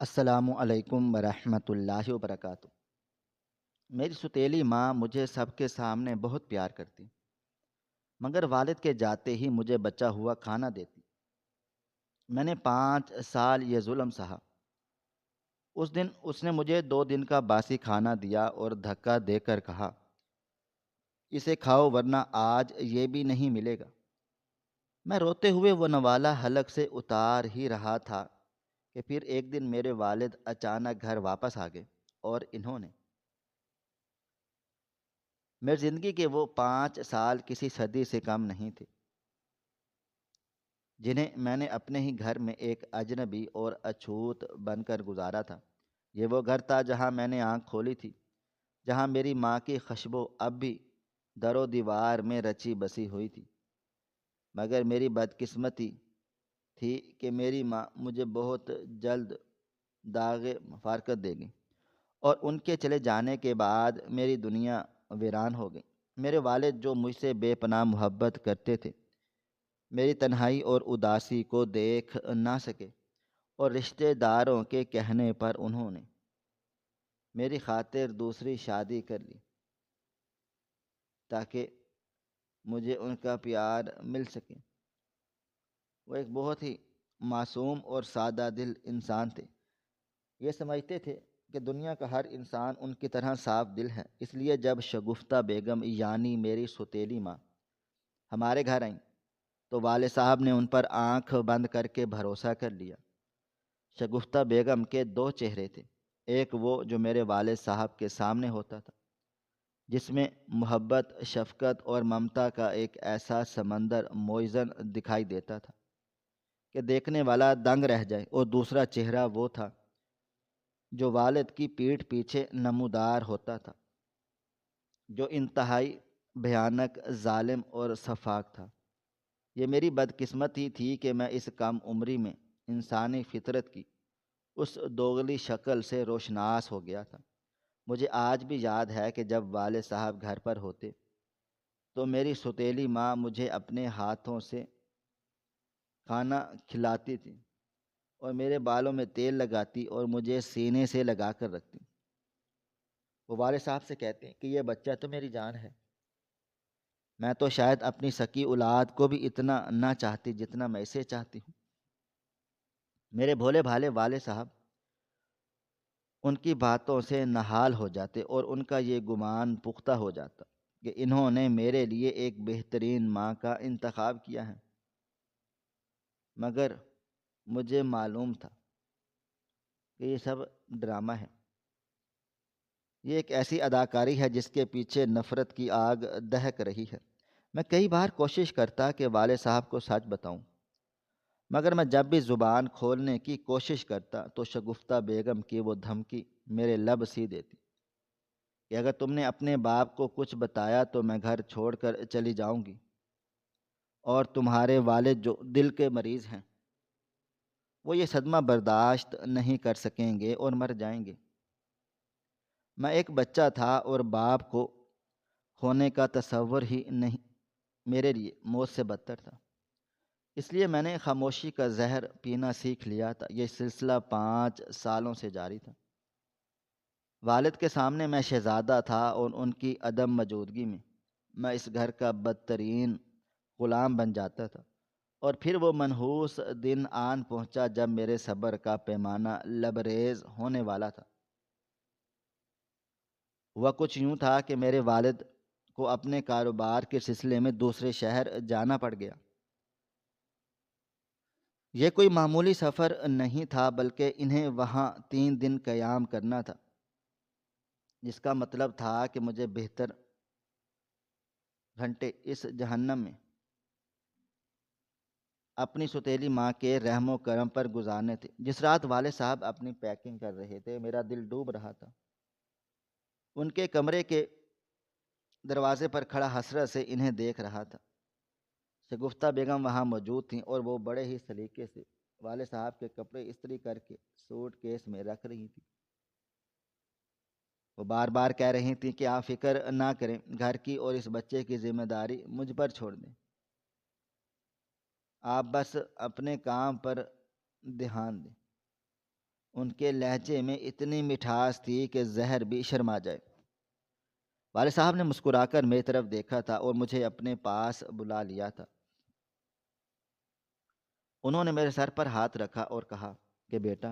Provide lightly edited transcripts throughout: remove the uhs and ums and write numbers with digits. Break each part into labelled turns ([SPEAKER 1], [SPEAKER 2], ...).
[SPEAKER 1] السلام علیکم ورحمۃ اللہ وبرکاتہ۔ میری ستیلی ماں مجھے سب کے سامنے بہت پیار کرتی، مگر والد کے جاتے ہی مجھے بچا ہوا کھانا دیتی۔ میں نے 5 سال یہ ظلم سہا۔ اس دن اس نے مجھے 2 دن کا باسی کھانا دیا اور دھکا دے کر کہا، اسے کھاؤ ورنہ آج یہ بھی نہیں ملے گا۔ میں روتے ہوئے وہ نوالا حلق سے اتار ہی رہا تھا کہ پھر ایک دن میرے والد اچانک گھر واپس آ گئے، اور انہوں نے میری زندگی کے وہ 5 سال کسی صدی سے کم نہیں تھے، جنہیں میں نے اپنے ہی گھر میں ایک اجنبی اور اچھوت بن کر گزارا تھا۔ یہ وہ گھر تھا جہاں میں نے آنکھ کھولی تھی، جہاں میری ماں کی خوشبو اب بھی در و دیوار میں رچی بسی ہوئی تھی۔ مگر میری بدقسمتی تھی کہ میری ماں مجھے بہت جلد داغ فارقت دے گئی، اور ان کے چلے جانے کے بعد میری دنیا ویران ہو گئی۔ میرے والد جو مجھ سے بے پناہ محبت کرتے تھے، میری تنہائی اور اداسی کو دیکھ نہ سکے، اور رشتہ داروں کے کہنے پر انہوں نے میری خاطر دوسری شادی کر لی تاکہ مجھے ان کا پیار مل سکے۔ وہ ایک بہت ہی معصوم اور سادہ دل انسان تھے۔ یہ سمجھتے تھے کہ دنیا کا ہر انسان ان کی طرح صاف دل ہے۔ اس لیے جب شگفتہ بیگم یعنی میری ستیلی ماں ہمارے گھر آئیں تو والد صاحب نے ان پر آنکھ بند کر کے بھروسہ کر لیا۔ شگفتہ بیگم کے 2 چہرے تھے، ایک وہ جو میرے والد صاحب کے سامنے ہوتا تھا، جس میں محبت، شفقت اور ممتا کا ایک ایسا سمندر موئزن دکھائی دیتا تھا کہ دیکھنے والا دنگ رہ جائے، اور دوسرا چہرہ وہ تھا جو والد کی پیٹھ پیچھے نمودار ہوتا تھا، جو انتہائی بھیانک، ظالم اور شفاق تھا۔ یہ میری بدقسمتی تھی کہ میں اس کم عمری میں انسانی فطرت کی اس دوغلی شکل سے روشناس ہو گیا تھا۔ مجھے آج بھی یاد ہے کہ جب والد صاحب گھر پر ہوتے تو میری ستیلی ماں مجھے اپنے ہاتھوں سے کھانا کھلاتی تھی، اور میرے بالوں میں تیل لگاتی اور مجھے سینے سے لگا کر رکھتی۔ وہ والد صاحب سے کہتے ہیں کہ یہ بچہ تو میری جان ہے، میں تو شاید اپنی سکی اولاد کو بھی اتنا نہ چاہتی جتنا میں اسے چاہتی ہوں۔ میرے بھولے بھالے والد صاحب ان کی باتوں سے نہال ہو جاتے، اور ان کا یہ گمان پختہ ہو جاتا کہ انہوں نے میرے لیے ایک بہترین ماں کا انتخاب کیا ہے۔ مگر مجھے معلوم تھا کہ یہ سب ڈرامہ ہے، یہ ایک ایسی اداکاری ہے جس کے پیچھے نفرت کی آگ دہک رہی ہے۔ میں کئی بار کوشش کرتا کہ والد صاحب کو سچ بتاؤں، مگر میں جب بھی زبان کھولنے کی کوشش کرتا تو شگفتہ بیگم کی وہ دھمکی میرے لب سی دیتی کہ اگر تم نے اپنے باپ کو کچھ بتایا تو میں گھر چھوڑ کر چلی جاؤں گی، اور تمہارے والد جو دل کے مریض ہیں وہ یہ صدمہ برداشت نہیں کر سکیں گے اور مر جائیں گے۔ میں ایک بچہ تھا، اور باپ کو کھونے کا تصور ہی نہیں میرے لیے موت سے بدتر تھا۔ اس لیے میں نے خاموشی کا زہر پینا سیکھ لیا تھا۔ یہ سلسلہ 5 سالوں سے جاری تھا۔ والد کے سامنے میں شہزادہ تھا، اور ان کی عدم موجودگی میں اس گھر کا بدترین غلام بن جاتا تھا۔ اور پھر وہ منحوس دن آن پہنچا جب میرے صبر کا پیمانہ لبریز ہونے والا تھا۔ ہوا کچھ یوں تھا کہ میرے والد کو اپنے کاروبار کے سلسلے میں دوسرے شہر جانا پڑ گیا۔ یہ کوئی معمولی سفر نہیں تھا، بلکہ انہیں وہاں 3 دن قیام کرنا تھا، جس کا مطلب تھا کہ مجھے بہتر گھنٹے اس جہنم میں اپنی ستیلی ماں کے رحم و کرم پر گزارنے تھے۔ جس رات والد صاحب اپنی پیکنگ کر رہے تھے، میرا دل ڈوب رہا تھا۔ ان کے کمرے کے دروازے پر کھڑا حسرت سے انہیں دیکھ رہا تھا۔ شگفتہ بیگم وہاں موجود تھیں، اور وہ بڑے ہی سلیقے سے والد صاحب کے کپڑے استری کر کے سوٹ کیس میں رکھ رہی تھیں۔ وہ بار بار کہہ رہی تھیں کہ آپ فکر نہ کریں، گھر کی اور اس بچے کی ذمہ داری مجھ پر چھوڑ دیں، آپ بس اپنے کام پر دھیان دیں۔ ان کے لہجے میں اتنی مٹھاس تھی کہ زہر بھی شرما جائے۔ والد صاحب نے مسکرا کر میری طرف دیکھا تھا اور مجھے اپنے پاس بلا لیا تھا۔ انہوں نے میرے سر پر ہاتھ رکھا اور کہا کہ بیٹا،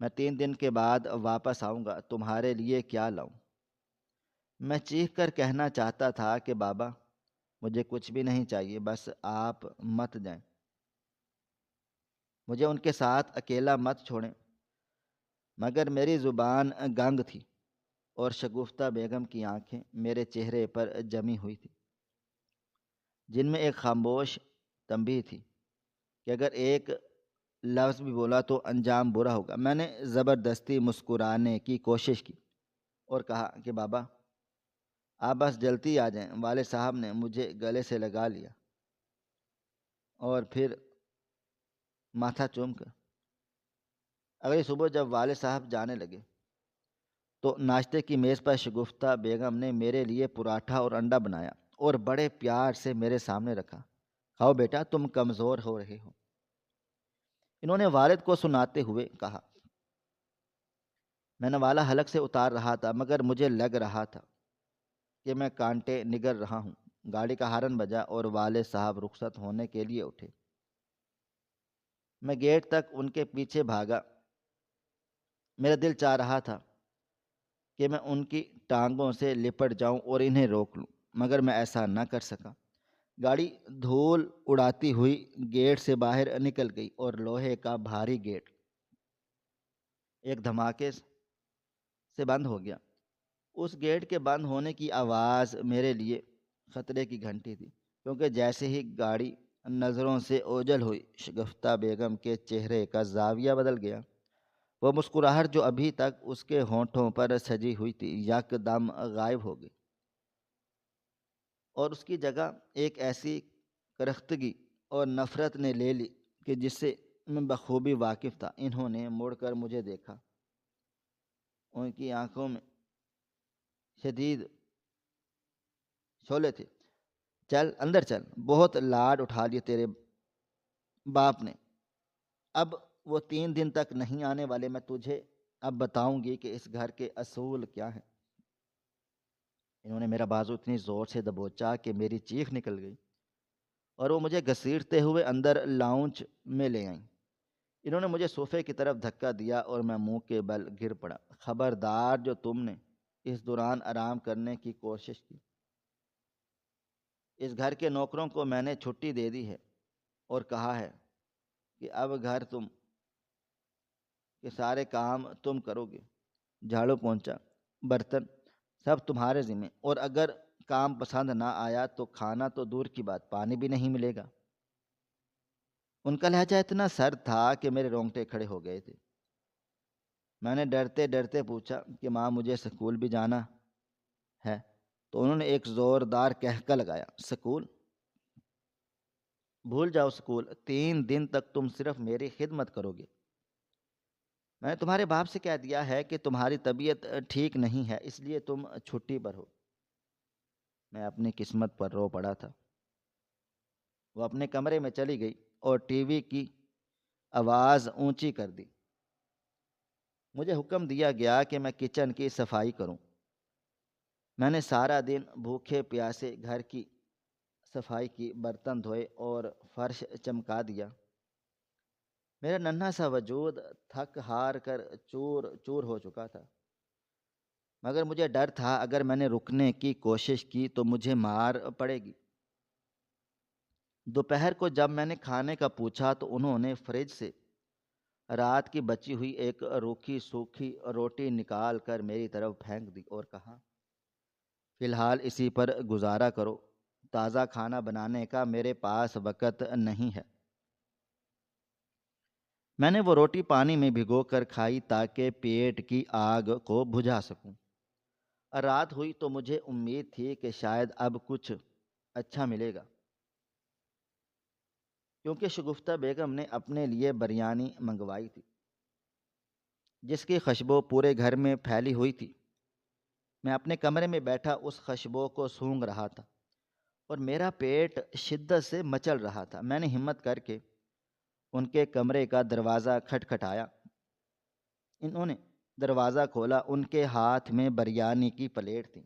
[SPEAKER 1] میں 3 دن کے بعد واپس آؤں گا، تمہارے لیے کیا لاؤں؟ میں چیخ کر کہنا چاہتا تھا کہ بابا، مجھے کچھ بھی نہیں چاہیے، بس آپ مت جائیں، مجھے ان کے ساتھ اکیلا مت چھوڑیں۔ مگر میری زبان گنگ تھی اور شگفتہ بیگم کی آنکھیں میرے چہرے پر جمی ہوئی تھی، جن میں ایک خاموش تنبیہ تھی کہ اگر ایک لفظ بھی بولا تو انجام برا ہوگا۔ میں نے زبردستی مسکرانے کی کوشش کی اور کہا کہ بابا، آپ بس جلدی آ جائیں۔ والد صاحب نے مجھے گلے سے لگا لیا اور پھر ماتھا چوم کر اگلی صبح جب والد صاحب جانے لگے تو ناشتے کی میز پر شگفتہ بیگم نے میرے لیے پراٹھا اور انڈا بنایا اور بڑے پیار سے میرے سامنے رکھا۔ کھاؤ بیٹا، تم کمزور ہو رہے ہو، انہوں نے والد کو سناتے ہوئے کہا۔ میں نوالا حلق سے اتار رہا تھا، مگر مجھے لگ رہا تھا کہ میں کانٹے نگر رہا ہوں۔ گاڑی کا ہارن بجا اور والد صاحب رخصت ہونے کے لیے اٹھے۔ میں گیٹ تک ان کے پیچھے بھاگا۔ میرا دل چاہ رہا تھا کہ میں ان کی ٹانگوں سے لپٹ جاؤں اور انہیں روک لوں، مگر میں ایسا نہ کر سکا۔ گاڑی دھول اڑاتی ہوئی گیٹ سے باہر نکل گئی اور لوہے کا بھاری گیٹ ایک دھماکے سے بند ہو گیا۔ اس گیٹ کے بند ہونے کی آواز میرے لیے خطرے کی گھنٹی تھی، کیونکہ جیسے ہی گاڑی نظروں سے اوجھل ہوئی، شگفتہ بیگم کے چہرے کا زاویہ بدل گیا۔ وہ مسکراہٹ جو ابھی تک اس کے ہونٹوں پر سجی ہوئی تھی، یکدم غائب ہو گئی اور اس کی جگہ ایک ایسی کرختگی اور نفرت نے لے لی کہ جس سے میں بخوبی واقف تھا۔ انہوں نے مڑ کر مجھے دیکھا، ان کی آنکھوں میں شدید شعلے تھے۔ چل اندر چل، بہت لاڈ اٹھا لیے تیرے باپ نے، اب وہ 3 دن تک نہیں آنے والے۔ میں تجھے اب بتاؤں گی کہ اس گھر کے اصول کیا ہیں۔ انہوں نے میرا بازو اتنی زور سے دبوچا کہ میری چیخ نکل گئی اور وہ مجھے گھسیٹتے ہوئے اندر لاؤنج میں لے آئیں۔ انہوں نے مجھے صوفے کی طرف دھکا دیا اور میں منہ کے بل گر پڑا۔ خبردار، جو تم نے اس دوران آرام کرنے کی کوشش کی، اس گھر کے نوکروں کو میں نے چھٹی دے دی ہے اور کہا ہے کہ اب گھر تم کے سارے کام تم کرو گے۔ جھاڑو پونچھا، برتن سب تمہارے ذمہ، اور اگر کام پسند نہ آیا تو کھانا تو دور کی بات، پانی بھی نہیں ملے گا۔ ان کا لہجہ اتنا سرد تھا کہ میرے رونگٹے کھڑے ہو گئے تھے۔ میں نے ڈرتے ڈرتے پوچھا کہ ماں، مجھے سکول بھی جانا ہے؟ تو انہوں نے ایک زوردار قہقہ لگایا۔ سکول؟ بھول جاؤ سکول، 3 دن تک تم صرف میری خدمت کرو گے۔ میں نے تمہارے باپ سے کہہ دیا ہے کہ تمہاری طبیعت ٹھیک نہیں ہے، اس لیے تم چھٹی پر ہو۔ میں اپنی قسمت پر رو پڑا تھا۔ وہ اپنے کمرے میں چلی گئی اور ٹی وی کی آواز اونچی کر دی۔ مجھے حکم دیا گیا کہ میں کچن کی صفائی کروں۔ میں نے سارا دن بھوکے پیاسے گھر کی صفائی کی، برتن دھوئے اور فرش چمکا دیا۔ میرا ننھا سا وجود تھک ہار کر چور چور ہو چکا تھا، مگر مجھے ڈر تھا اگر میں نے رکنے کی کوشش کی تو مجھے مار پڑے گی۔ دوپہر کو جب میں نے کھانے کا پوچھا تو انہوں نے فریج سے رات کی بچی ہوئی ایک روکھی سوکھی روٹی نکال کر میری طرف پھینک دی اور کہا، فی الحال اسی پر گزارا کرو، تازہ کھانا بنانے کا میرے پاس وقت نہیں ہے۔ میں نے وہ روٹی پانی میں بھگو کر کھائی تاکہ پیٹ کی آگ کو بجھا سکوں۔ رات ہوئی تو مجھے امید تھی کہ شاید اب کچھ اچھا ملے گا، کیونکہ شگفتہ بیگم نے اپنے لیے بریانی منگوائی تھی جس کی خوشبو پورے گھر میں پھیلی ہوئی تھی۔ میں اپنے کمرے میں بیٹھا اس خوشبو کو سونگھ رہا تھا اور میرا پیٹ شدت سے مچل رہا تھا۔ میں نے ہمت کر کے ان کے کمرے کا دروازہ کھٹکھٹایا۔ انہوں نے دروازہ کھولا، ان کے ہاتھ میں بریانی کی پلیٹ تھی۔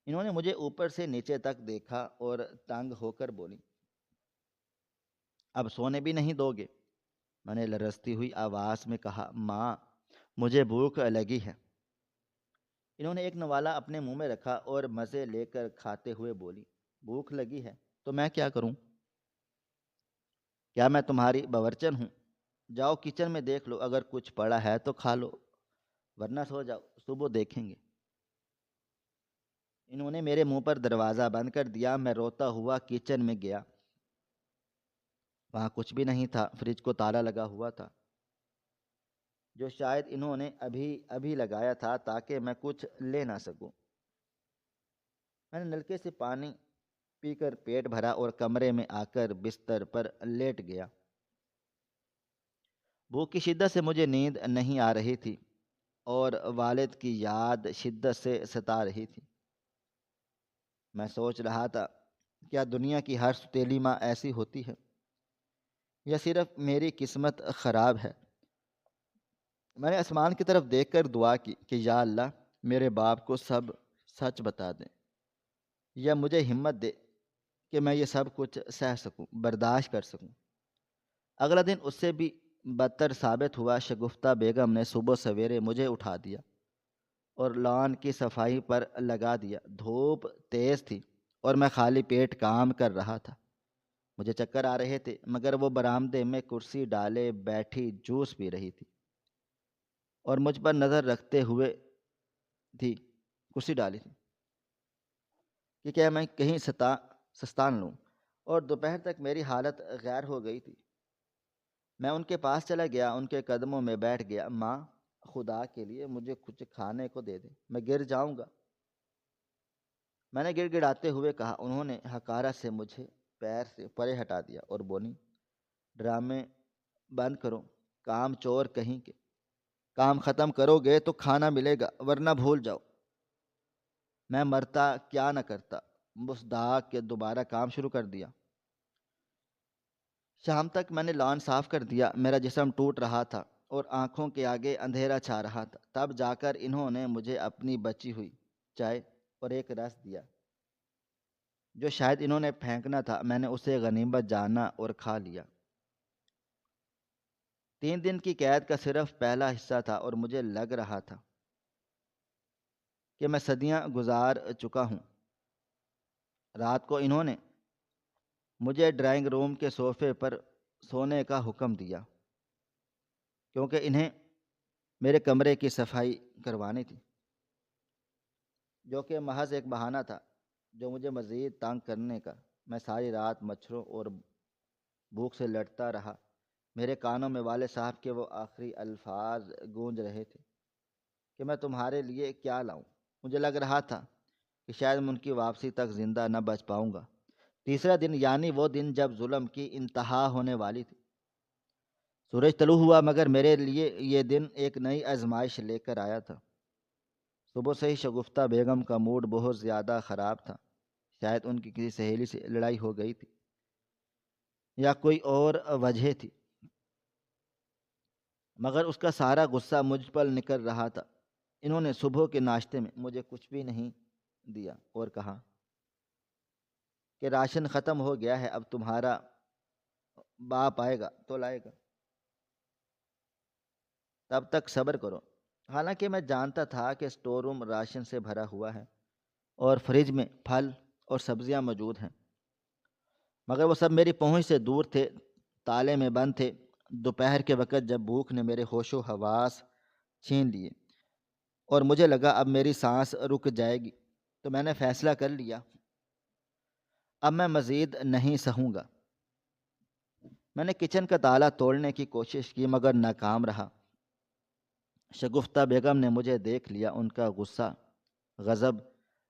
[SPEAKER 1] انہوں نے مجھے اوپر سے نیچے تک دیکھا اور تنگ ہو کر بولی، اب سونے بھی نہیں دو گے؟ میں نے لرزتی ہوئی آواز میں کہا، ماں مجھے بھوک لگی ہے۔ انہوں نے ایک نوالا اپنے منہ میں رکھا اور مزے لے کر کھاتے ہوئے بولی، بھوک لگی ہے تو میں کیا کروں؟ کیا میں تمہاری باورچن ہوں؟ جاؤ کچن میں دیکھ لو، اگر کچھ پڑا ہے تو کھا لو، ورنہ سو جاؤ، صبح دیکھیں گے۔ انہوں نے میرے منہ پر دروازہ بند کر دیا۔ میں روتا ہوا کچن میں گیا۔ وہاں کچھ بھی نہیں تھا، فریج کو تالا لگا ہوا تھا، جو شاید انہوں نے ابھی ابھی لگایا تھا تاکہ میں کچھ لے نہ سکوں۔ میں نے نلکے سے پانی پی کر پیٹ بھرا اور کمرے میں آ کر بستر پر لیٹ گیا۔ بھوک کی شدت سے مجھے نیند نہیں آ رہی تھی اور والد کی یاد شدت سے ستا رہی تھی۔ میں سوچ رہا تھا، کیا دنیا کی ہر ستیلی ماں ایسی ہوتی ہے یا صرف میری قسمت خراب ہے؟ میں نے آسمان کی طرف دیکھ کر دعا کی کہ یا اللہ میرے باپ کو سب سچ بتا دیں، یا مجھے ہمت دے کہ میں یہ سب کچھ سہ سکوں، برداشت کر سکوں۔ اگلا دن اس سے بھی بدتر ثابت ہوا۔ شگفتہ بیگم نے صبح سویرے مجھے اٹھا دیا اور لان کی صفائی پر لگا دیا۔ دھوپ تیز تھی اور میں خالی پیٹ کام کر رہا تھا۔ مجھے چکر آ رہے تھے، مگر وہ برآمدے میں کرسی ڈالے بیٹھی جوس پی رہی تھی اور مجھ پر نظر رکھتے ہوئے تھی، کرسی ڈالی تھی کہ کیا میں کہیں سستان لوں، اور دوپہر تک میری حالت غیر ہو گئی تھی۔ میں ان کے پاس چلا گیا، ان کے قدموں میں بیٹھ گیا۔ ماں خدا کے لیے مجھے کچھ کھانے کو دے دے، میں گر جاؤں گا، میں نے گڑ گڑاتے ہوئے کہا۔ انہوں نے حقارت سے مجھے پیر سے پرے ہٹا دیا اور بولی، ڈرامے بند کرو، کام چور کہیں کے، کام ختم کرو گے تو کھانا ملے گا، ورنہ بھول جاؤ۔ میں مرتا کیا نہ کرتا، مصداق کے دوبارہ کام شروع کر دیا۔ شام تک میں نے لان صاف کر دیا۔ میرا جسم ٹوٹ رہا تھا اور آنکھوں کے آگے اندھیرا چھا رہا تھا۔ تب جا کر انہوں نے مجھے اپنی بچی ہوئی چائے اور ایک رس دیا جو شاید انہوں نے پھینکنا تھا۔ میں نے اسے غنیمت جانا اور کھا لیا۔ 3 دن کی قید کا صرف پہلا حصہ تھا اور مجھے لگ رہا تھا کہ میں صدیاں گزار چکا ہوں۔ رات کو انہوں نے مجھے ڈرائنگ روم کے صوفے پر سونے کا حکم دیا کیونکہ انہیں میرے کمرے کی صفائی کروانی تھی، جو کہ محض ایک بہانہ تھا جو مجھے مزید تنگ کرنے کا۔ میں ساری رات مچھروں اور بھوک سے لڑتا رہا۔ میرے کانوں میں والد صاحب کے وہ آخری الفاظ گونج رہے تھے کہ میں تمہارے لیے کیا لاؤں۔ مجھے لگ رہا تھا کہ شاید میں ان کی واپسی تک زندہ نہ بچ پاؤں گا۔ تیسرا دن، یعنی وہ دن جب ظلم کی انتہا ہونے والی تھی۔ سورج طلوع ہوا، مگر میرے لیے یہ دن ایک نئی آزمائش لے کر آیا تھا۔ صبح سے ہی شگفتہ بیگم کا موڈ بہت زیادہ خراب تھا۔ شاید ان کی کسی سہیلی سے لڑائی ہو گئی تھی یا کوئی اور وجہ تھی، مگر اس کا سارا غصہ مجھ پر نکل رہا تھا۔ انہوں نے صبح کے ناشتے میں مجھے کچھ بھی نہیں دیا اور کہا کہ راشن ختم ہو گیا ہے، اب تمہارا باپ آئے گا تو لائے گا، تب تک صبر کرو۔ حالانکہ میں جانتا تھا کہ اسٹور روم راشن سے بھرا ہوا ہے اور فریج میں پھل اور سبزیاں موجود ہیں، مگر وہ سب میری پہنچ سے دور تھے، تالے میں بند تھے۔ دوپہر کے وقت جب بھوک نے میرے ہوش و حواس چھین لیے اور مجھے لگا اب میری سانس رک جائے گی، تو میں نے فیصلہ کر لیا، اب میں مزید نہیں سہوں گا۔ میں نے کچن کا تالا توڑنے کی کوشش کی مگر ناکام رہا۔ شگفتہ بیگم نے مجھے دیکھ لیا۔ ان کا غصہ، غضب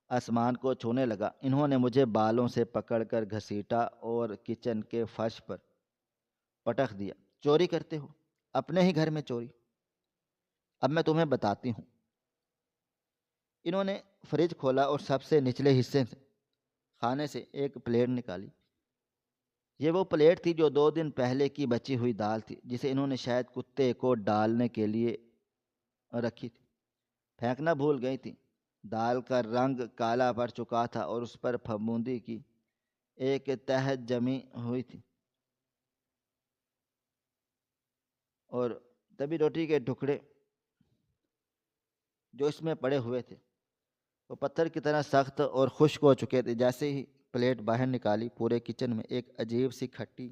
[SPEAKER 1] آسمان کو چھونے لگا۔ انہوں نے مجھے بالوں سے پکڑ کر گھسیٹا اور کچن کے فرش پر پٹخ دیا۔ چوری کرتے ہو، اپنے ہی گھر میں چوری، اب میں تمہیں بتاتی ہوں۔ انہوں نے فریج کھولا اور سب سے نچلے حصے سے، خانے سے ایک پلیٹ نکالی یہ وہ پلیٹ تھی جو 2 دن پہلے کی بچی ہوئی دال تھی، جسے انہوں نے شاید کتے کو ڈالنے کے لیے رکھی تھی۔ پھینکنا بھول گئی تھی۔ دال کا رنگ کالا پڑ چکا تھا اور اس پر پھپھوندی کی ایک تہہ جمی ہوئی تھی، اور تبھی روٹی کے ٹکڑے جو اس میں پڑے ہوئے تھے وہ پتھر کی طرح سخت اور خشک ہو چکے تھے۔ جیسے ہی پلیٹ باہر نکالی، پورے کچن میں ایک عجیب سی کھٹی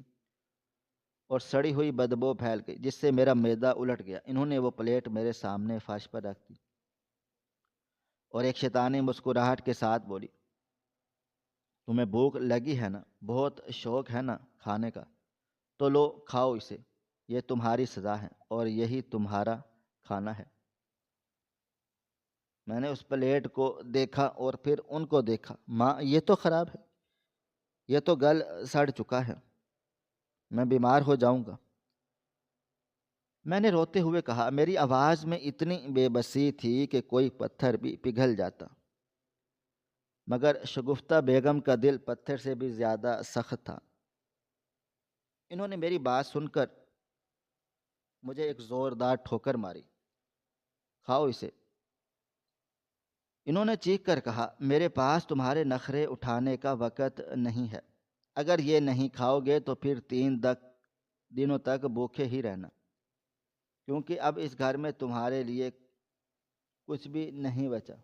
[SPEAKER 1] اور سڑی ہوئی بدبو پھیل گئی، جس سے میرا معدہ الٹ گیا۔ انہوں نے وہ پلیٹ میرے سامنے فرش پر رکھ دی اور ایک شیطانی مسکراہٹ کے ساتھ بولی، تمہیں بھوک لگی ہے نا؟ بہت شوق ہے نا کھانے کا؟ تو لو، کھاؤ اسے، یہ تمہاری سزا ہے اور یہی تمہارا کھانا ہے۔ میں نے اس پلیٹ کو دیکھا اور پھر ان کو دیکھا۔ ماں، یہ تو خراب ہے، یہ تو گل سڑ چکا ہے، میں بیمار ہو جاؤں گا، میں نے روتے ہوئے کہا۔ میری آواز میں اتنی بے بسی تھی کہ کوئی پتھر بھی پگھل جاتا، مگر شگفتہ بیگم کا دل پتھر سے بھی زیادہ سخت تھا۔ انہوں نے میری بات سن کر مجھے ایک زوردار ٹھوکر ماری۔ کھاؤ اسے، انہوں نے چیخ کر کہا۔ میرے پاس تمہارے نخرے اٹھانے کا وقت نہیں ہے۔ اگر یہ نہیں کھاؤ گے تو پھر 3 دنوں تک بھوکے ہی رہنا، کیونکہ اب اس گھر میں تمہارے لیے کچھ بھی نہیں بچا۔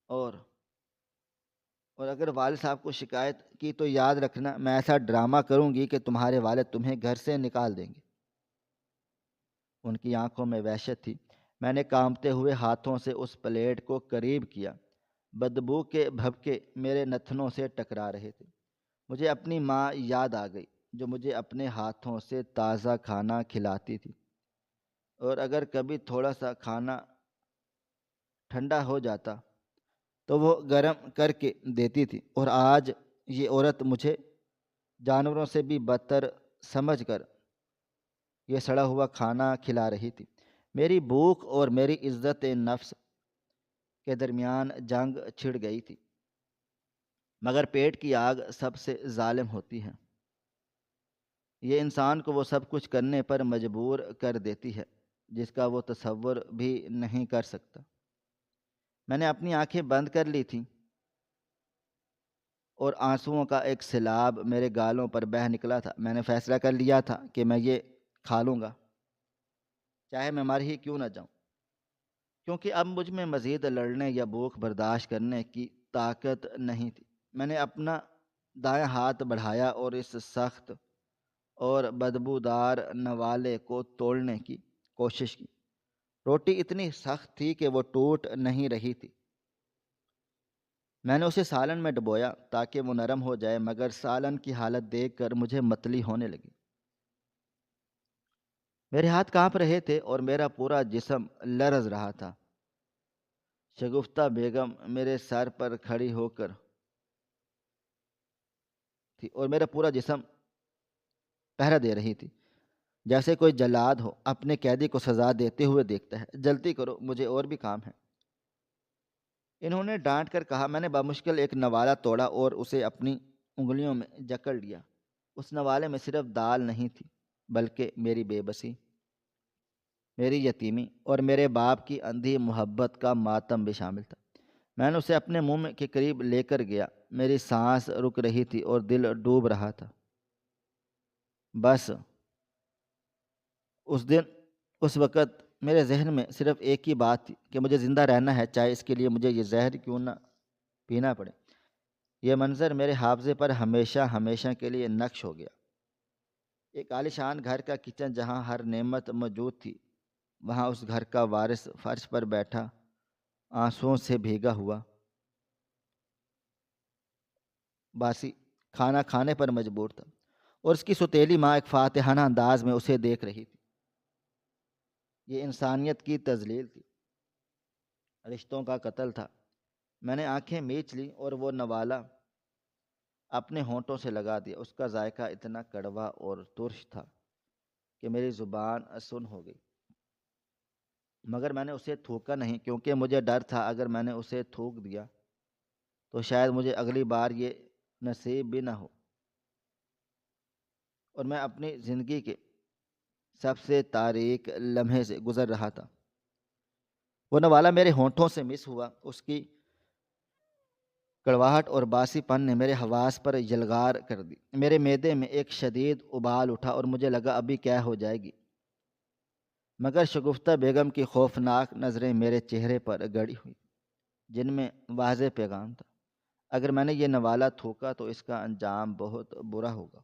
[SPEAKER 1] اور اگر والد صاحب کو شکایت کی تو یاد رکھنا، میں ایسا ڈرامہ کروں گی کہ تمہارے والد تمہیں گھر سے نکال دیں گے۔ ان کی آنکھوں میں وحشت تھی۔ میں نے کانپتے ہوئے ہاتھوں سے اس پلیٹ کو قریب کیا۔ بدبو کے بھبکے میرے نتنوں سے ٹکرا رہے تھے۔ مجھے اپنی ماں یاد آ گئی، جو مجھے اپنے ہاتھوں سے تازہ کھانا کھلاتی تھی، اور اگر کبھی تھوڑا سا کھانا ٹھنڈا ہو جاتا تو وہ گرم کر کے دیتی تھی۔ اور آج یہ عورت مجھے جانوروں سے بھی بدتر سمجھ کر یہ سڑا ہوا کھانا کھلا رہی تھی۔ میری بھوک اور میری عزت نفس کے درمیان جنگ چھڑ گئی تھی، مگر پیٹ کی آگ سب سے ظالم ہوتی ہے۔ یہ انسان کو وہ سب کچھ کرنے پر مجبور کر دیتی ہے جس کا وہ تصور بھی نہیں کر سکتا۔ میں نے اپنی آنکھیں بند کر لی تھیں اور آنسوؤں کا ایک سیلاب میرے گالوں پر بہہ نکلا تھا۔ میں نے فیصلہ کر لیا تھا کہ میں یہ کھا لوں گا، چاہے میں مر ہی کیوں نہ جاؤں، کیونکہ اب مجھ میں مزید لڑنے یا بھوک برداشت کرنے کی طاقت نہیں تھی۔ میں نے اپنا دایاں ہاتھ بڑھایا اور اس سخت اور بدبودار نوالے کو توڑنے کی کوشش کی۔ روٹی اتنی سخت تھی کہ وہ ٹوٹ نہیں رہی تھی۔ میں نے اسے سالن میں ڈبویا تاکہ وہ نرم ہو جائے، مگر سالن کی حالت دیکھ کر مجھے متلی ہونے لگی۔ میرے ہاتھ کانپ رہے تھے اور میرا پورا جسم لرز رہا تھا۔ شگفتہ بیگم میرے سر پر کھڑی ہو کر تھی اور میرا پورا جسم پہرا دے رہی تھی، جیسے کوئی جلاد ہو اپنے قیدی کو سزا دیتے ہوئے دیکھتا ہے۔ جلدی کرو، مجھے اور بھی کام ہے، انہوں نے ڈانٹ کر کہا۔ میں نے بمشکل ایک نوالہ توڑا اور اسے اپنی انگلیوں میں جکڑ لیا۔ اس نوالے میں صرف دال نہیں تھی، بلکہ میری بے بسی، میری یتیمی اور میرے باپ کی اندھی محبت کا ماتم بھی شامل تھا۔ میں نے اسے اپنے منہ کے قریب لے کر گیا۔ میری سانس رک رہی تھی اور دل ڈوب رہا تھا۔ بس اس وقت میرے ذہن میں صرف ایک ہی بات تھی کہ مجھے زندہ رہنا ہے، چاہے اس کے لیے مجھے یہ زہر کیوں نہ پینا پڑے۔ یہ منظر میرے حافظے پر ہمیشہ ہمیشہ کے لیے نقش ہو گیا۔ ایک عالیشان گھر کا کچن جہاں ہر نعمت موجود تھی، وہاں اس گھر کا وارث فرش پر بیٹھا، آنسوؤں سے بھیگا ہوا، باسی کھانا کھانے پر مجبور تھا، اور اس کی سوتیلی ماں ایک فاتحانہ انداز میں اسے دیکھ رہی تھی۔ یہ انسانیت کی تذلیل تھی، رشتوں کا قتل تھا۔ میں نے آنکھیں میچ لی اور وہ نوالہ اپنے ہونٹوں سے لگا دیا۔ اس کا ذائقہ اتنا کڑوا اور ترش تھا کہ میری زبان سن ہو گئی، مگر میں نے اسے تھوکا نہیں، کیونکہ مجھے ڈر تھا اگر میں نے اسے تھوک دیا تو شاید مجھے اگلی بار یہ نصیب بھی نہ ہو۔ اور میں اپنی زندگی کے سب سے تاریک لمحے سے گزر رہا تھا۔ وہ نوالہ میرے ہونٹوں سے مس ہوا، اس کی کڑواہٹ اور باسی پن نے میرے حواس پر یلغار کر دی۔ میرے معدے میں ایک شدید ابال اٹھا اور مجھے لگا ابھی کیا ہو جائے گی، مگر شگفتہ بیگم کی خوفناک نظریں میرے چہرے پر گڑی ہوئی، جن میں واضح پیغام تھا، اگر میں نے یہ نوالہ تھوکا تو اس کا انجام بہت برا ہوگا۔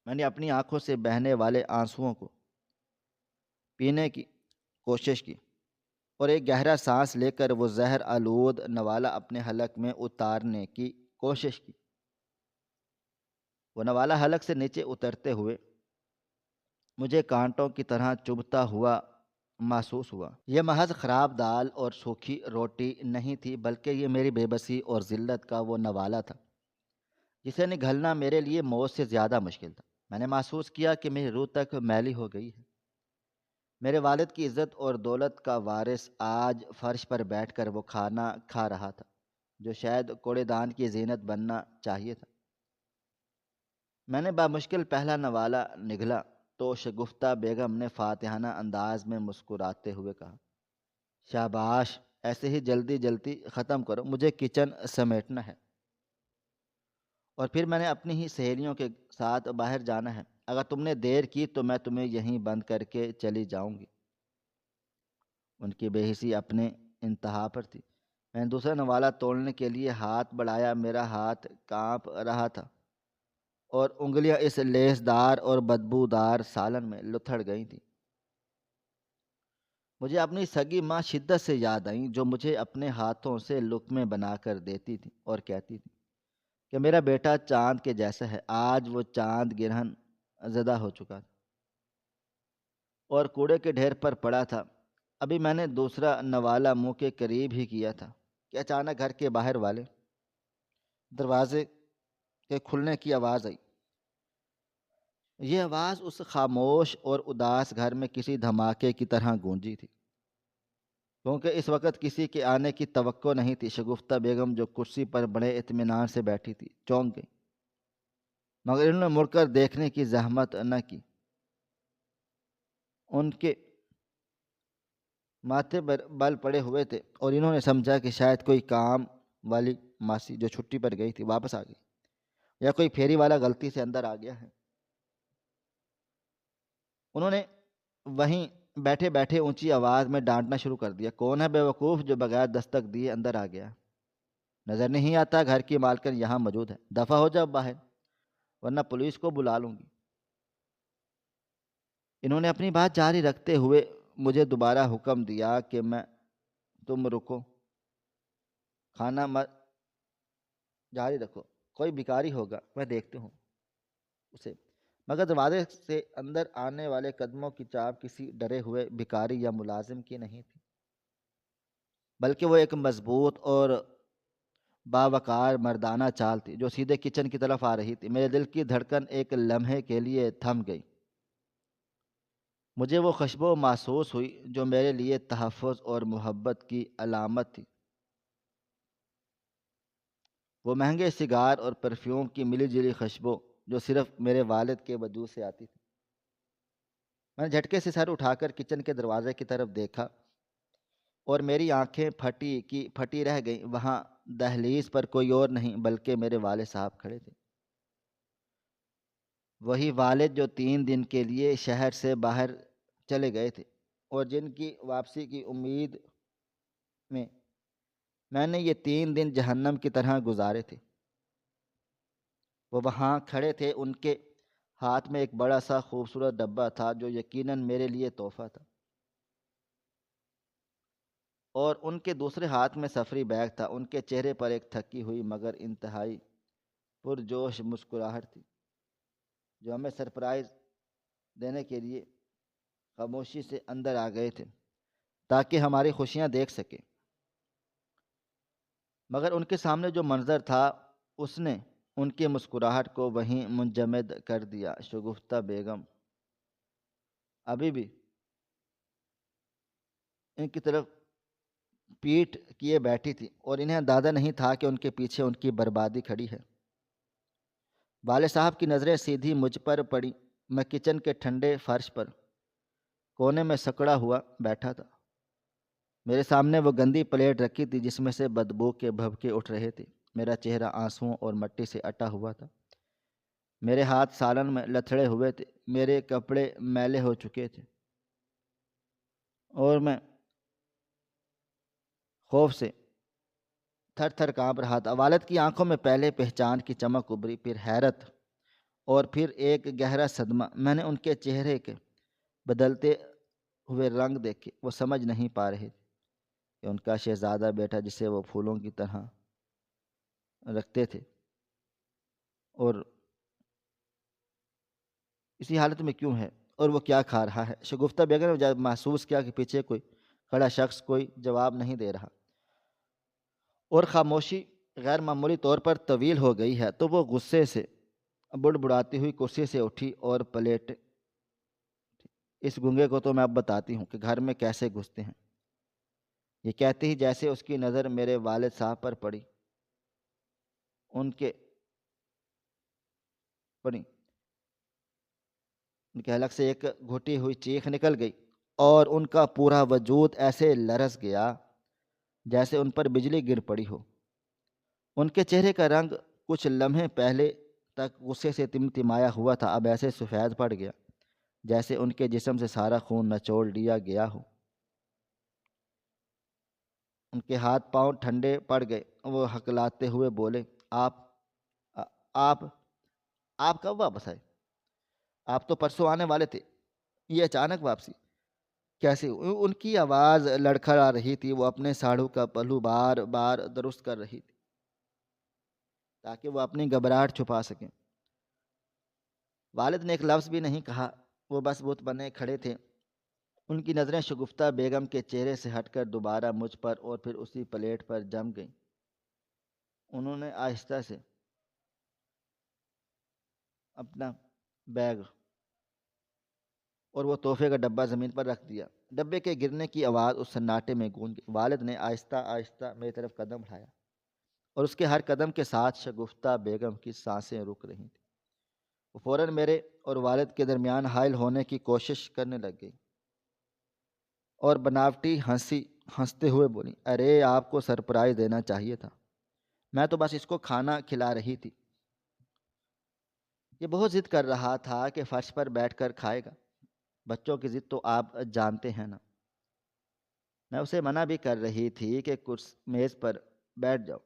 [SPEAKER 1] میں نے اپنی آنکھوں سے بہنے والے آنسوؤں کو پینے کی کوشش کی اور ایک گہرا سانس لے کر وہ زہر آلود نوالہ اپنے حلق میں اتارنے کی کوشش کی۔ وہ نوالہ حلق سے نیچے اترتے ہوئے مجھے کانٹوں کی طرح چبھتا ہوا محسوس ہوا۔ یہ محض خراب دال اور سوکھی روٹی نہیں تھی، بلکہ یہ میری بے بسی اور ذلت کا وہ نوالہ تھا جسے نگلنا میرے لیے موت سے زیادہ مشکل تھا۔ میں نے محسوس کیا کہ میری روح تک میلی ہو گئی ہے۔ میرے والد کی عزت اور دولت کا وارث آج فرش پر بیٹھ کر وہ کھانا کھا رہا تھا جو شاید کوڑے دان کی زینت بننا چاہیے تھا۔ میں نے بامشکل پہلا نوالہ نگلا تو شگفتہ بیگم نے فاتحانہ انداز میں مسکراتے ہوئے کہا، شاباش، ایسے ہی جلدی جلدی ختم کرو، مجھے کچن سمیٹنا ہے اور پھر میں نے اپنی ہی سہیلیوں کے ساتھ باہر جانا ہے۔ اگر تم نے دیر کی تو میں تمہیں یہیں بند کر کے چلی جاؤں گی۔ ان کی بے حسی اپنے انتہا پر تھی۔ میں نے دوسرا نوالہ توڑنے کے لیے ہاتھ بڑھایا، میرا ہاتھ کانپ رہا تھا اور انگلیاں اس لیسدار اور بدبودار سالن میں لتھڑ گئی تھیں۔ مجھے اپنی سگی ماں شدت سے یاد آئیں، جو مجھے اپنے ہاتھوں سے لقمے بنا کر دیتی تھی اور کہتی تھی کہ میرا بیٹا چاند کے جیسا ہے۔ آج وہ چاند گرہن زدہ ہو چکا تھا اور کوڑے کے ڈھیر پر پڑا تھا۔ ابھی میں نے دوسرا نوالہ منہ کے قریب ہی کیا تھا کہ اچانک گھر کے باہر والے دروازے کے کھلنے کی آواز آئی۔ یہ آواز اس خاموش اور اداس گھر میں کسی دھماکے کی طرح گونجی تھی، کیونکہ اس وقت کسی کے آنے کی توقع نہیں تھی۔ شگفتہ بیگم جو کرسی پر بڑے اطمینان سے بیٹھی تھی چونک گئی، مگر انہوں نے مڑ کر دیکھنے کی زحمت نہ کی۔ ان کے ماتھے پر بل پڑے ہوئے تھے اور انہوں نے سمجھا کہ شاید کوئی کام والی ماسی جو چھٹی پر گئی تھی واپس آ گئی، یا کوئی پھیری والا غلطی سے اندر آ گیا ہے۔ انہوں نے وہیں بیٹھے بیٹھے اونچی آواز میں ڈانٹنا شروع کر دیا، کون ہے بے وقوف جو بغیر دستک دیے اندر آ گیا؟ نظر نہیں آتا گھر کی مالکن یہاں موجود ہے؟ دفع ہو جاؤ باہر، ورنہ پولیس کو بلا لوں گی۔ انہوں نے اپنی بات جاری رکھتے ہوئے مجھے دوبارہ حکم دیا کہ تم رکو، کھانا مت جاری رکھو، کوئی بھکاری ہوگا میں دیکھتی ہوں اسے۔ مگر دروازے سے اندر آنے والے قدموں کی چاپ کسی ڈرے ہوئے بھکاری یا ملازم کی نہیں تھی، بلکہ وہ ایک مضبوط اور باوقار مردانہ چال تھی جو سیدھے کچن کی طرف آ رہی تھی۔ میرے دل کی دھڑکن ایک لمحے کے لیے تھم گئی۔ مجھے وہ خوشبو محسوس ہوئی جو میرے لیے تحفظ اور محبت کی علامت تھی، وہ مہنگے سگار اور پرفیوم کی ملی جلی خوشبو جو صرف میرے والد کے وجود سے آتی تھی۔ میں نے جھٹکے سے سر اٹھا کر کچن کے دروازے کی طرف دیکھا اور میری آنکھیں پھٹی کی پھٹی رہ گئیں۔ وہاں دہلیز پر کوئی اور نہیں بلکہ میرے والد صاحب کھڑے تھے، وہی والد جو 3 دن کے لیے شہر سے باہر چلے گئے تھے اور جن کی واپسی کی امید میں نے یہ 3 دن جہنم کی طرح گزارے تھے۔ وہ وہاں کھڑے تھے، ان کے ہاتھ میں ایک بڑا سا خوبصورت ڈبہ تھا جو یقیناً میرے لیے تحفہ تھا، اور ان کے دوسرے ہاتھ میں سفری بیگ تھا۔ ان کے چہرے پر ایک تھکی ہوئی مگر انتہائی پرجوش مسکراہٹ تھی، جو ہمیں سرپرائز دینے کے لیے خاموشی سے اندر آ گئے تھے تاکہ ہماری خوشیاں دیکھ سکے۔ مگر ان کے سامنے جو منظر تھا اس نے ان کی مسکراہٹ کو وہیں منجمد کر دیا۔ شگفتہ بیگم ابھی بھی ان کی طرف پیٹھ کیے بیٹھی تھی اور انہیں اندازہ نہیں تھا کہ ان کے پیچھے ان کی بربادی کھڑی ہے۔ والد صاحب کی نظریں سیدھی مجھ پر پڑی۔ میں کچن کے ٹھنڈے فرش پر کونے میں سکڑا ہوا بیٹھا تھا۔ میرے سامنے وہ گندی پلیٹ رکھی تھی جس میں سے بدبو کے بھبکے اٹھ رہے تھے۔ میرا چہرہ آنسوؤں اور مٹی سے اٹا ہوا تھا۔ میرے ہاتھ سالن میں لتھڑے ہوئے تھے۔ میرے کپڑے میلے ہو چکے تھے اور میں خوف سے تھر تھر کانپ رہا تھا۔ والد کی آنکھوں میں پہلے پہچان کی چمک ابھری، پھر حیرت اور پھر ایک گہرا صدمہ۔ میں نے ان کے چہرے کے بدلتے ہوئے رنگ دیکھے۔ وہ سمجھ نہیں پا رہے تھے کہ ان کا شہزادہ بیٹا جسے وہ پھولوں کی طرح رکھتے تھے اور اسی حالت میں کیوں ہے اور وہ کیا کھا رہا ہے۔ شگفتہ بیگم نے جب محسوس کیا کہ پیچھے کوئی کھڑا شخص کوئی جواب نہیں دے رہا اور خاموشی غیر معمولی طور پر طویل ہو گئی ہے تو وہ غصے سے بڑبڑاتی ہوئی کرسی سے اٹھی اور پلیٹ، اس گنگے کو تو میں اب بتاتی ہوں کہ گھر میں کیسے گھستے ہیں، یہ کہتے ہی جیسے اس کی نظر میرے والد صاحب پر پڑی، ان کے حلق سے ایک گھٹی ہوئی چیخ نکل گئی اور ان کا پورا وجود ایسے لرز گیا جیسے ان پر بجلی گر پڑی ہو۔ ان کے چہرے کا رنگ کچھ لمحے پہلے تک غصے سے تمتمایا ہوا تھا، اب ایسے سفید پڑ گیا جیسے ان کے جسم سے سارا خون نچوڑ لیا گیا ہو۔ ان کے ہاتھ پاؤں ٹھنڈے پڑ گئے۔ وہ ہکلاتے ہوئے بولے، آپ آپ کب واپس آئے؟ آپ تو پرسوں آنے والے تھے، یہ اچانک واپسی کیسے ہوئی؟ ان کی آواز لڑکھڑا رہی تھی۔ وہ اپنے ساڑھو کا پہلو بار بار درست کر رہی تھی تاکہ وہ اپنی گھبراہٹ چھپا سکیں۔ والد نے ایک لفظ بھی نہیں کہا، وہ بس بت بنے کھڑے تھے۔ ان کی نظریں شگفتہ بیگم کے چہرے سے ہٹ کر دوبارہ مجھ پر اور پھر اسی پلیٹ پر جم گئیں۔ انہوں نے آہستہ سے اپنا بیگ اور وہ تحفے کا ڈبہ زمین پر رکھ دیا۔ ڈبے کے گرنے کی آواز اس سناٹے میں گونج گئی۔ والد نے آہستہ آہستہ میری طرف قدم بڑھایا اور اس کے ہر قدم کے ساتھ شگفتہ بیگم کی سانسیں رک رہی تھیں۔ وہ فوراً میرے اور والد کے درمیان حائل ہونے کی کوشش کرنے لگ گئی اور بناوٹی ہنستے ہوئے بولی، ارے آپ کو سرپرائز دینا چاہیے تھا، میں تو بس اس کو کھانا کھلا رہی تھی، یہ بہت ضد کر رہا تھا کہ فرش پر بیٹھ کر کھائے گا۔ بچوں کی ضد تو آپ جانتے ہیں نا۔ میں اسے منع بھی کر رہی تھی کہ میز پر بیٹھ جاؤ،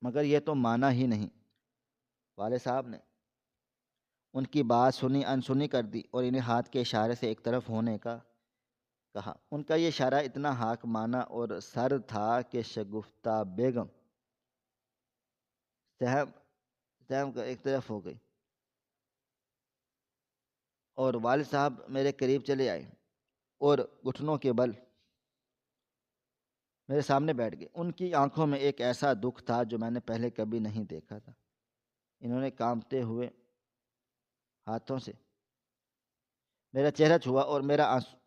[SPEAKER 1] مگر یہ تو مانا ہی نہیں۔ والد صاحب نے ان کی بات سنی انسنی کر دی اور انہیں ہاتھ کے اشارے سے ایک طرف ہونے کا کہا۔ ان کا یہ اشارہ اتنا حاکمانہ اور سرد تھا کہ شگفتہ بیگم سہم کا ایک طرف ہو گئی اور والد صاحب میرے قریب چلے آئے اور گھٹنوں کے بل میرے سامنے بیٹھ گئے۔ ان کی آنکھوں میں ایک ایسا دکھ تھا جو میں نے پہلے کبھی نہیں دیکھا تھا۔ انہوں نے کانپتے ہوئے ہاتھوں سے میرا چہرہ چھوا اور میرا آنسو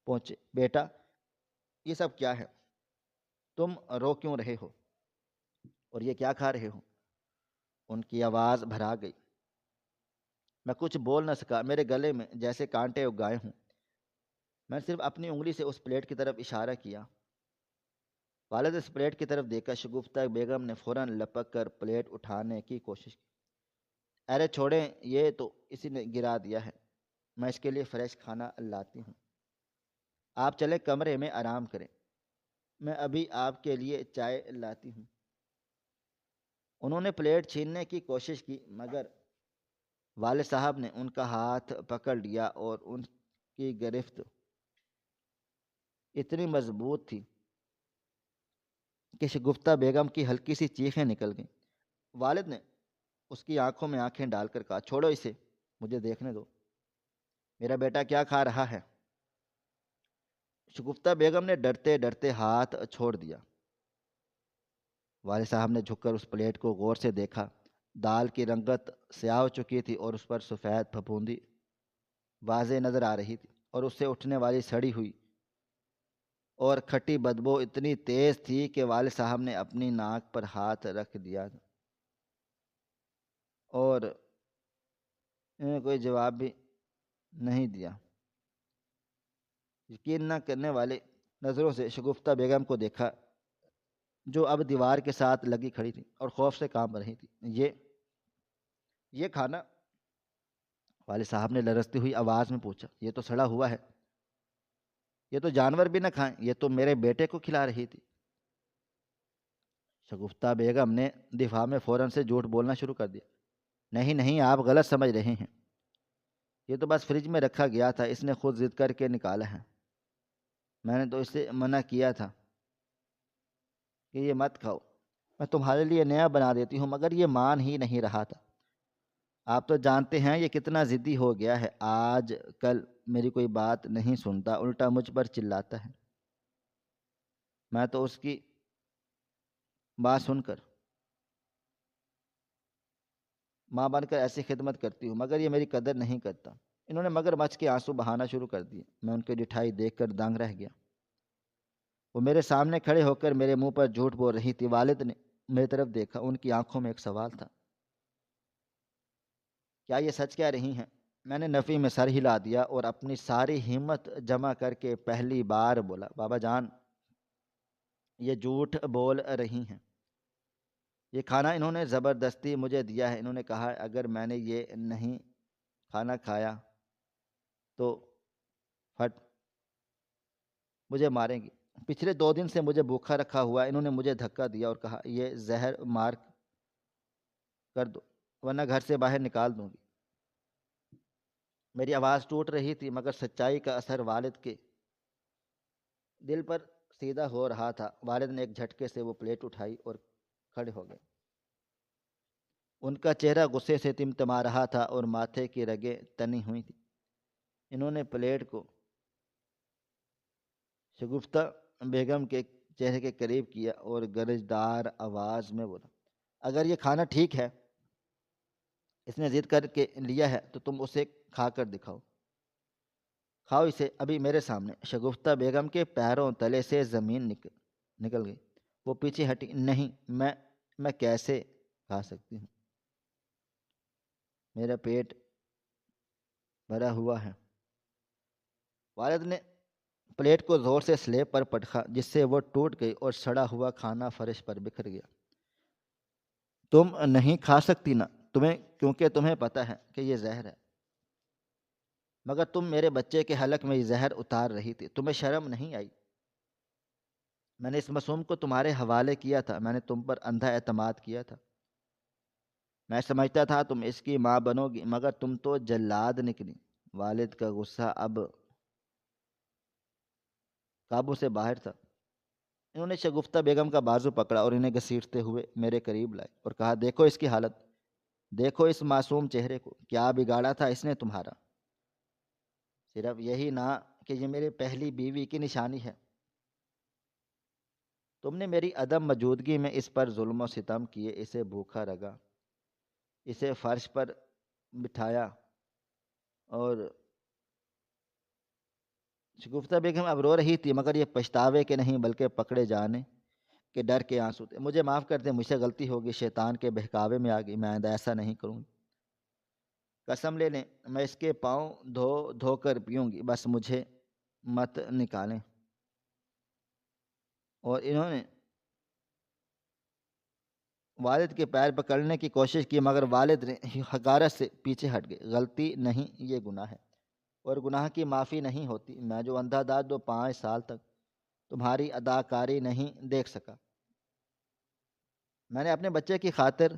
[SPEAKER 1] پہنچے۔ بیٹا، یہ سب کیا ہے؟ تم رو کیوں رہے ہو اور یہ کیا کھا رہے ہو؟ ان کی آواز بھرا گئی۔ میں کچھ بول نہ سکا، میرے گلے میں جیسے کانٹے اگائے ہوں۔ میں نے صرف اپنی انگلی سے اس پلیٹ کی طرف اشارہ کیا۔ والد اس پلیٹ کی طرف دیکھا۔ شگفتہ بیگم نے فوراً لپک کر پلیٹ اٹھانے کی کوشش کی۔ ارے چھوڑیں، یہ تو اسی نے گرا دیا ہے، میں اس کے لیے فریش کھانا لاتی ہوں، آپ چلیں کمرے میں آرام کریں، میں ابھی آپ کے لیے چائے لاتی ہوں۔ انہوں نے پلیٹ چھیننے کی کوشش کی مگر والد صاحب نے ان کا ہاتھ پکڑ لیا اور ان کی گرفت اتنی مضبوط تھی کہ شگفتہ بیگم کی ہلکی سی چیخیں نکل گئیں۔ والد نے اس کی آنکھوں میں آنکھیں ڈال کر کہا، چھوڑو اسے، مجھے دیکھنے دو، میرا بیٹا کیا کھا رہا ہے؟ شگفتہ بیگم نے ڈرتے ڈرتے ہاتھ چھوڑ دیا۔ والد صاحب نے جھک کر اس پلیٹ کو غور سے دیکھا۔ دال کی رنگت سیاہ ہو چکی تھی اور اس پر سفید پھپھوندی واضح نظر آ رہی تھی اور اس سے اٹھنے والی سڑی ہوئی اور کھٹی بدبو اتنی تیز تھی کہ والد صاحب نے اپنی ناک پر ہاتھ رکھ دیا۔ اور انہوں نے کوئی جواب بھی نہیں دیا۔ یقین نہ کرنے والے نظروں سے شگفتہ بیگم کو دیکھا، جو اب دیوار کے ساتھ لگی کھڑی تھی اور خوف سے کانپ رہی تھی۔ یہ کھانا؟ والد صاحب نے لرزتی ہوئی آواز میں پوچھا۔ یہ تو سڑا ہوا ہے، یہ تو جانور بھی نہ کھائیں، یہ تو میرے بیٹے کو کھلا رہی تھی۔ شگفتہ بیگم نے دفاع میں فوراً سے جھوٹ بولنا شروع کر دیا۔ نہیں نہیں، آپ غلط سمجھ رہے ہیں، یہ تو بس فریج میں رکھا گیا تھا، اس نے خود ضد کر کے نکالا ہے۔ میں نے تو اسے منع کیا تھا کہ یہ مت کھاؤ، میں تمہارے لیے نیا بنا دیتی ہوں، مگر یہ مان ہی نہیں رہا تھا۔ آپ تو جانتے ہیں یہ کتنا ضدی ہو گیا ہے، آج کل میری کوئی بات نہیں سنتا، الٹا مجھ پر چلاتا ہے۔ میں تو اس کی بات سن کر ماں بن کر ایسی خدمت کرتی ہوں، مگر یہ میری قدر نہیں کرتا۔ انہوں نے مگر مچھ کے آنسو بہانا شروع کر دیے۔ میں ان کی ڈٹھائی دیکھ کر دنگ رہ گیا۔ وہ میرے سامنے کھڑے ہو کر میرے منہ پر جھوٹ بول رہی تھی۔ والد نے میری طرف دیکھا، ان کی آنکھوں میں ایک سوال تھا۔ کیا یہ سچ کہہ رہی ہیں؟ میں نے نفی میں سر ہلا دیا اور اپنی ساری ہمت جمع کر کے پہلی بار بولا، بابا جان، یہ جھوٹ بول رہی ہیں۔ یہ کھانا انہوں نے زبردستی مجھے دیا ہے۔ انہوں نے کہا اگر میں نے یہ نہیں کھانا کھایا تو پھٹ مجھے ماریں گی۔ پچھلے 2 دن سے مجھے بھوکا رکھا ہوا، انہوں نے مجھے دھکا دیا اور کہا یہ زہر مار کر دو ورنہ گھر سے باہر نکال دوں گی۔ میری آواز ٹوٹ رہی تھی، مگر سچائی کا اثر والد کے دل پر سیدھا ہو رہا تھا۔ والد نے ایک جھٹکے سے وہ پلیٹ اٹھائی اور کھڑے ہو گئے۔ ان کا چہرہ غصے سے تمتما رہا تھا اور ماتھے کی رگیں تنی ہوئی تھیں۔ انہوں نے پلیٹ کو شگفتہ بیگم کے چہرے کے قریب کیا اور گرجدار آواز میں بولا، اگر یہ کھانا ٹھیک ہے، اس نے ضد کر کے لیا ہے، تو تم اسے کھا کر دکھاؤ۔ کھاؤ اسے ابھی میرے سامنے۔ شگفتہ بیگم کے پیروں تلے سے زمین نکل گئی۔ وہ پیچھے ہٹی۔ نہیں، میں کیسے کھا سکتی ہوں؟ میرا پیٹ بھرا ہوا ہے۔ والد نے پلیٹ کو زور سے سلیب پر پٹخا، جس سے وہ ٹوٹ گئی اور سڑا ہوا کھانا فرش پر بکھر گیا۔ تم نہیں کھا سکتی نا، کیونکہ تمہیں پتہ ہے کہ یہ زہر ہے، مگر تم میرے بچے کے حلق میں یہ زہر اتار رہی تھی، تمہیں شرم نہیں آئی؟ میں نے اس معصوم کو تمہارے حوالے کیا تھا، میں نے تم پر اندھا اعتماد کیا تھا، میں سمجھتا تھا تم اس کی ماں بنو گی، مگر تم تو جلاد نکلی۔ والد کا غصہ اب قابو سے باہر تھا۔ انہوں نے شگفتہ بیگم کا بازو پکڑا اور انہیں گھسیٹتے ہوئے میرے قریب لائے اور کہا، دیکھو اس کی حالت، دیکھو اس معصوم چہرے کو، کیا بگاڑا تھا اس نے تمہارا؟ صرف یہی نہ کہ یہ میرے پہلی بیوی کی نشانی ہے۔ تم نے میری عدم موجودگی میں اس پر ظلم و ستم کیے، اسے بھوکا رگا، اسے فرش پر بٹھایا، اور شگفتہ بیگم اب رو رہی تھی، مگر یہ پچھتاوے کے نہیں بلکہ پکڑے جانے کے ڈر کے آنسو تھے۔ مجھے معاف کر دیں، مجھ سے غلطی ہوگی، شیطان کے بہکاوے میں آ گئی، میں آئندہ ایسا نہیں کروں گی۔ قسم لے لیں، میں اس کے پاؤں دھو دھو کر پیوں گی، بس مجھے مت نکالیں۔ اور انہوں نے والد کے پیر پکڑنے کی کوشش کی، مگر والد نے حقارت سے پیچھے ہٹ گئے۔ غلطی نہیں، یہ گناہ ہے، اور گناہ کی معافی نہیں ہوتی۔ میں جو اندھا داد 5 سال تک تمہاری اداکاری نہیں دیکھ سکا، میں نے اپنے بچے کی خاطر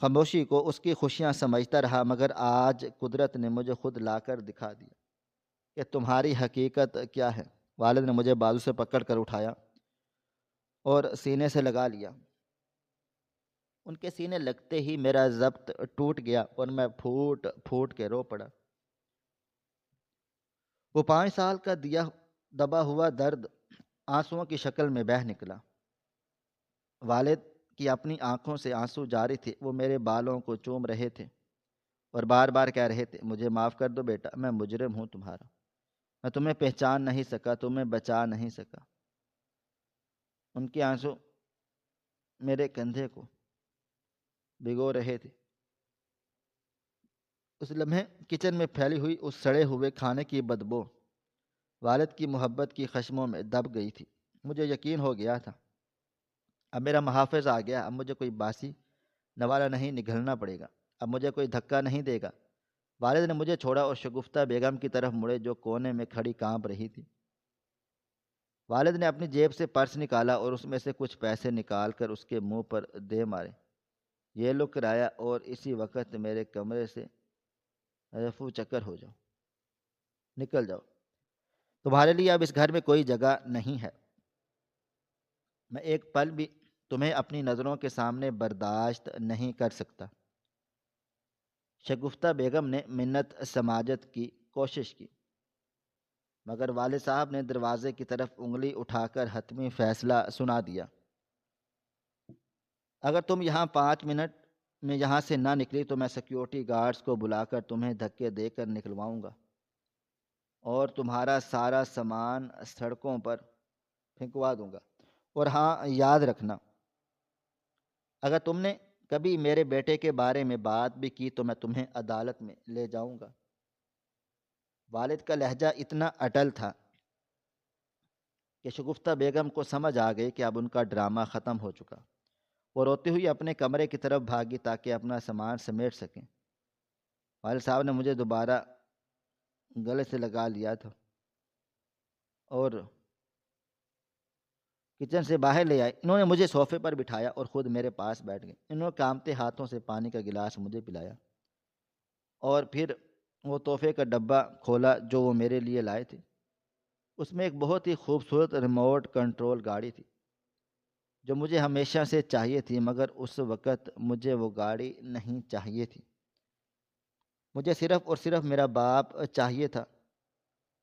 [SPEAKER 1] خاموشی کو اس کی خوشیاں سمجھتا رہا، مگر آج قدرت نے مجھے خود لا کر دکھا دیا کہ تمہاری حقیقت کیا ہے۔ والد نے مجھے بازو سے پکڑ کر اٹھایا اور سینے سے لگا لیا۔ ان کے سینے لگتے ہی میرا ضبط ٹوٹ گیا اور میں پھوٹ پھوٹ کے رو پڑا۔ وہ 5 سال کا دبا ہوا درد آنسوؤں کی شکل میں بہہ نکلا۔ والد کی اپنی آنکھوں سے آنسو جاری تھے، وہ میرے بالوں کو چوم رہے تھے اور بار بار کہہ رہے تھے، مجھے معاف کر دو بیٹا، میں مجرم ہوں تمہارا، میں تمہیں پہچان نہیں سکا، تمہیں بچا نہیں سکا۔ ان کے آنسو میرے کندھے کو بھگو رہے تھے۔ اس لمحے کچن میں پھیلی ہوئی اس سڑے ہوئے کھانے کی بدبو والد کی محبت کی خشموں میں دب گئی تھی۔ مجھے یقین ہو گیا تھا اب میرا محافظ آ گیا، اب مجھے کوئی باسی نوالہ نہیں نگلنا پڑے گا، اب مجھے کوئی دھکا نہیں دے گا۔ والد نے مجھے چھوڑا اور شگفتہ بیگم کی طرف مڑے جو کونے میں کھڑی کانپ رہی تھی۔ والد نے اپنی جیب سے پرس نکالا اور اس میں سے کچھ پیسے نکال کر اس کے منہ پر دے مارے۔ یہ لو کرایہ اور اسی وقت میرے کمرے سے رفو چکر ہو جاؤ، نکل جاؤ، تمہارے لیے اب اس گھر میں کوئی جگہ نہیں ہے۔ میں ایک پل بھی تمہیں اپنی نظروں کے سامنے برداشت نہیں کر سکتا۔ شگفتہ بیگم نے منت سماجت کی کوشش کی، مگر والد صاحب نے دروازے کی طرف انگلی اٹھا کر حتمی فیصلہ سنا دیا۔ اگر تم یہاں 5 منٹ میں یہاں سے نہ نکلی تو میں سیکیورٹی گارڈز کو بلا کر تمہیں دھکے دے کر نکلواؤں گا اور تمہارا سارا سامان سڑکوں پر پھینکوا دوں گا۔ اور ہاں، یاد رکھنا، اگر تم نے کبھی میرے بیٹے کے بارے میں بات بھی کی تو میں تمہیں عدالت میں لے جاؤں گا۔ والد کا لہجہ اتنا اٹل تھا کہ شگفتہ بیگم کو سمجھ آ گئی کہ اب ان کا ڈرامہ ختم ہو چکا۔ وہ روتی ہوئی اپنے کمرے کی طرف بھاگی تاکہ اپنا سامان سمیٹ سکیں۔ والد صاحب نے مجھے دوبارہ گلے سے لگا لیا تھا اور کچن سے باہر لے آئے۔ انہوں نے مجھے صوفے پر بٹھایا اور خود میرے پاس بیٹھ گئے۔ انہوں نے کانپتے ہاتھوں سے پانی کا گلاس مجھے پلایا اور پھر وہ تحفے کا ڈبہ کھولا جو وہ میرے لیے لائے تھے۔ اس میں ایک بہت ہی خوبصورت ریموٹ کنٹرول گاڑی تھی جو مجھے ہمیشہ سے چاہیے تھی، مگر اس وقت مجھے وہ گاڑی نہیں چاہیے تھی۔ مجھے صرف اور صرف میرا باپ چاہیے تھا۔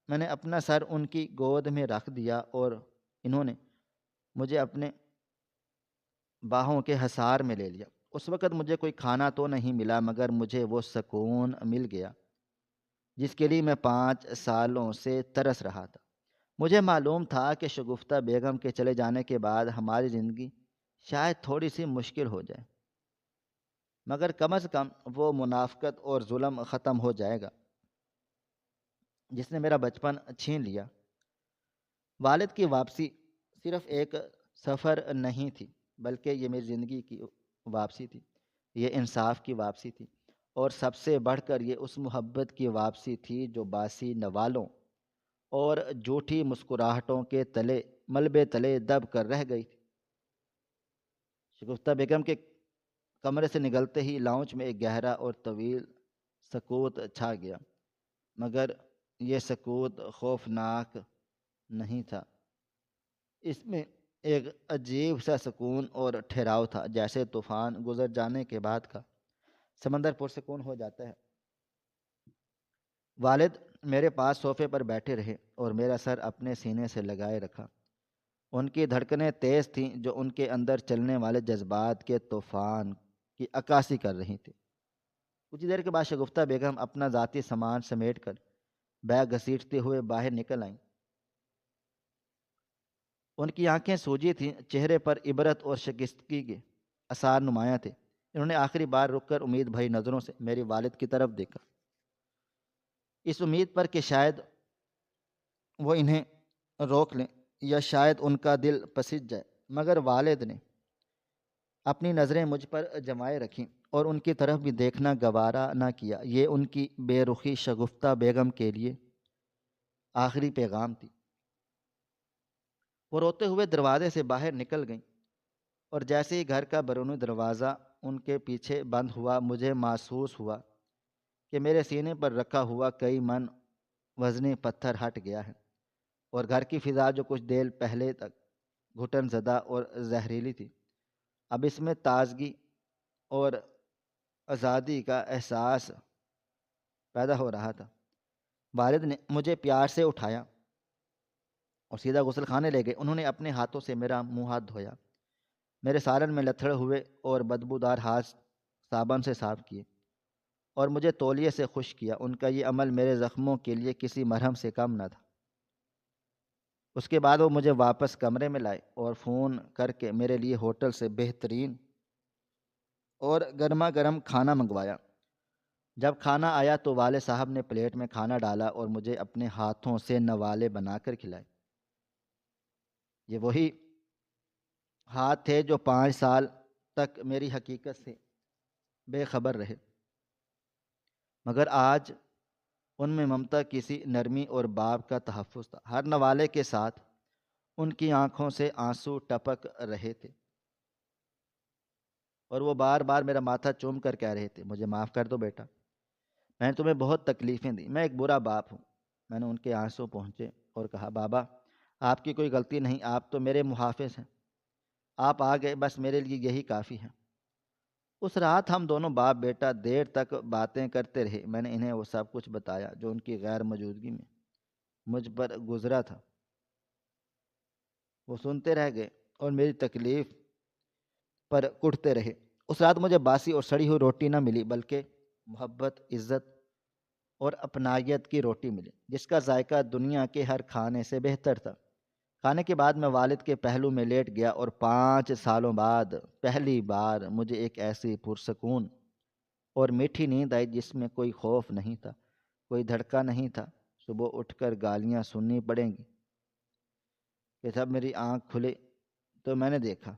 [SPEAKER 1] میں نے اپنا سر ان کی گود میں رکھ دیا اور انہوں نے مجھے اپنے باہوں کے حصار میں لے لیا۔ اس وقت مجھے کوئی کھانا تو نہیں ملا، مگر مجھے وہ سکون مل گیا جس کے لیے میں 5 سالوں سے ترس رہا تھا۔ مجھے معلوم تھا کہ شگفتہ بیگم کے چلے جانے کے بعد ہماری زندگی شاید تھوڑی سی مشکل ہو جائے، مگر کم از کم وہ منافقت اور ظلم ختم ہو جائے گا جس نے میرا بچپن چھین لیا۔ والد کی واپسی صرف ایک سفر نہیں تھی، بلکہ یہ میری زندگی کی واپسی تھی، یہ انصاف کی واپسی تھی، اور سب سے بڑھ کر یہ اس محبت کی واپسی تھی جو باسی نوالوں اور جھوٹی مسکراہٹوں کے تلے ملبے تلے دب کر رہ گئی تھی۔ شگفتہ بیگم کے کمرے سے نکلتے ہی لاؤنج میں ایک گہرا اور طویل سکوت چھا گیا، مگر یہ سکوت خوفناک نہیں تھا۔ اس میں ایک عجیب سا سکون اور ٹھہراؤ تھا، جیسے طوفان گزر جانے کے بعد کا سمندر پرسکون ہو جاتا ہے۔ والد میرے پاس صوفے پر بیٹھے رہے اور میرا سر اپنے سینے سے لگائے رکھا۔ ان کی دھڑکنیں تیز تھیں جو ان کے اندر چلنے والے جذبات کے طوفان کی عکاسی کر رہی تھی۔ کچھ دیر کے بعد شگفتہ بیگم اپنا ذاتی سامان سمیٹ کر بیگ گھسیٹتے ہوئے باہر نکل آئیں۔ ان کی آنکھیں سوجی تھیں، چہرے پر عبرت اور شکستگی کے آثار نمایاں تھے۔ انہوں نے آخری بار رک کر امید بھری نظروں سے میری والد کی طرف دیکھا، اس امید پر کہ شاید وہ انہیں روک لیں یا شاید ان کا دل پسج جائے، مگر والد نے اپنی نظریں مجھ پر جمائے رکھیں اور ان کی طرف بھی دیکھنا گوارا نہ کیا۔ یہ ان کی بے رخی شگفتہ بیگم کے لیے آخری پیغام تھی۔ وہ روتے ہوئے دروازے سے باہر نکل گئیں اور جیسے ہی گھر کا بیرونی دروازہ ان کے پیچھے بند ہوا، مجھے محسوس ہوا کہ میرے سینے پر رکھا ہوا کئی من وزنی پتھر ہٹ گیا ہے، اور گھر کی فضا جو کچھ دیر پہلے تک گھٹن زدہ اور زہریلی تھی، اب اس میں تازگی اور آزادی کا احساس پیدا ہو رہا تھا۔ والد نے مجھے پیار سے اٹھایا اور سیدھا غسل خانے لے گئے۔ انہوں نے اپنے ہاتھوں سے میرا منہ ہاتھ دھویا، میرے سالن میں لتھڑے ہوئے اور بدبودار ہاتھ صابن سے صاف کیے اور مجھے تولیے سے خشک کیا۔ ان کا یہ عمل میرے زخموں کے لیے کسی مرہم سے کم نہ تھا۔ اس کے بعد وہ مجھے واپس کمرے میں لائے اور فون کر کے میرے لیے ہوٹل سے بہترین اور گرما گرم کھانا منگوایا جب کھانا آیا تو والد صاحب نے پلیٹ میں کھانا ڈالا اور مجھے اپنے ہاتھوں سے نوالے بنا کر کھلائے۔ یہ وہی ہاتھ تھے جو 5 سال تک میری حقیقت سے بے خبر رہے، مگر آج ان میں ممتا کسی نرمی اور باپ کا تحفظ تھا۔ ہر نوالے کے ساتھ ان کی آنکھوں سے آنسو ٹپک رہے تھے اور وہ بار بار میرا ماتھا چوم کر کہہ رہے تھے، مجھے معاف کر دو بیٹا، میں نے تمہیں بہت تکلیفیں دی، میں ایک برا باپ ہوں۔ میں نے ان کے آنسو پہنچے اور کہا، بابا آپ کی کوئی غلطی نہیں، آپ تو میرے محافظ ہیں، آپ آ گئے بس میرے لیے یہی کافی ہے۔ اس رات ہم دونوں باپ بیٹا دیر تک باتیں کرتے رہے۔ میں نے انہیں وہ سب کچھ بتایا جو ان کی غیر موجودگی میں مجھ پر گزرا تھا۔ وہ سنتے رہ گئے اور میری تکلیف پر کٹتے رہے۔ اس رات مجھے باسی اور سڑی ہوئی روٹی نہ ملی، بلکہ محبت، عزت اور اپنائیت کی روٹی ملی، جس کا ذائقہ دنیا کے ہر کھانے سے بہتر تھا۔ کھانے کے بعد میں والد کے پہلو میں لیٹ گیا اور 5 سالوں بعد پہلی بار مجھے ایک ایسی پرسکون اور میٹھی نیند آئی جس میں کوئی خوف نہیں تھا، کوئی دھڑکا نہیں تھا۔ صبح اٹھ کر گالیاں سننی پڑیں گی کہ جب میری آنکھ کھلے تو میں نے دیکھا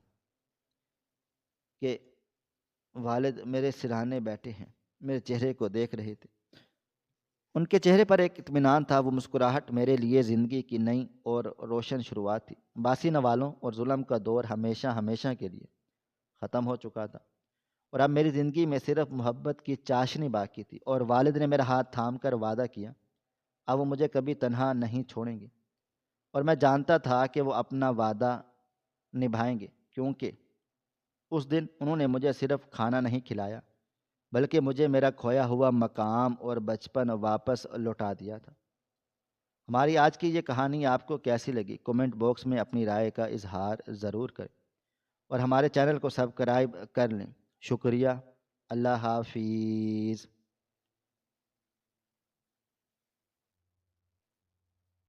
[SPEAKER 1] کہ والد میرے سرہانے بیٹھے ہیں، میرے چہرے کو دیکھ رہے تھے۔ ان کے چہرے پر ایک اطمینان تھا، وہ مسکراہٹ میرے لیے زندگی کی نئی اور روشن شروعات تھی۔ باسی نوالوں اور ظلم کا دور ہمیشہ ہمیشہ کے لیے ختم ہو چکا تھا، اور اب میری زندگی میں صرف محبت کی چاشنی باقی تھی۔ اور والد نے میرا ہاتھ تھام کر وعدہ کیا، اب وہ مجھے کبھی تنہا نہیں چھوڑیں گے، اور میں جانتا تھا کہ وہ اپنا وعدہ نبھائیں گے، کیونکہ اس دن انہوں نے مجھے صرف کھانا نہیں کھلایا، بلکہ مجھے میرا کھویا ہوا مقام اور بچپن واپس لوٹا دیا تھا۔ ہماری آج کی یہ کہانی آپ کو کیسی لگی؟ کومنٹ باکس میں اپنی رائے کا اظہار ضرور کریں، اور ہمارے چینل کو سبسکرائب کر لیں۔ شکریہ۔ اللہ حافظ۔